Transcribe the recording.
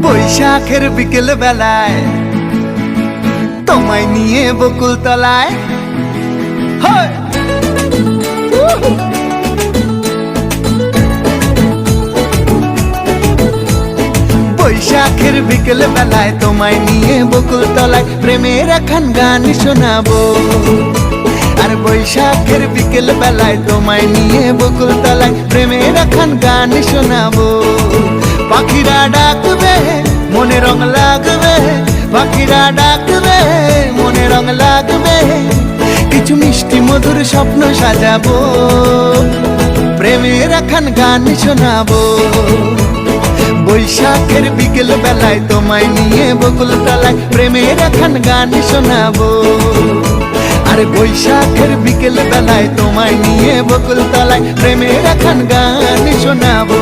বৈশাখের বিকেল বেলায় তোমায় নিয়ে বকুল তলায় বৈশাখের বিকেল বেলায় তোমায় নিয়ে বকুল তলায় প্রেমের এখন গান শোনাবো। আর বৈশাখের বিকেল বেলায় তোমায় নিয়ে বকুল তলায় প্রেমের এখন গান শোনাবো। পাখিরা ডাকবে মনে রং লাগবে, পাখিরা ডাকবে মনে রং লাগবে, কিছু মিষ্টি মধুর স্বপ্ন সাজাবো, প্রেমের এখন গান শোনাবো। বৈশাখের বিকেল বেলায় তোমায় নিয়ে বকুল তলায় প্রেমের এখন গান শোনাবো। আর বৈশাখের বিকেল বেলায় তোমায় নিয়ে বকুল তলায় প্রেমের এখন গান শোনাবো।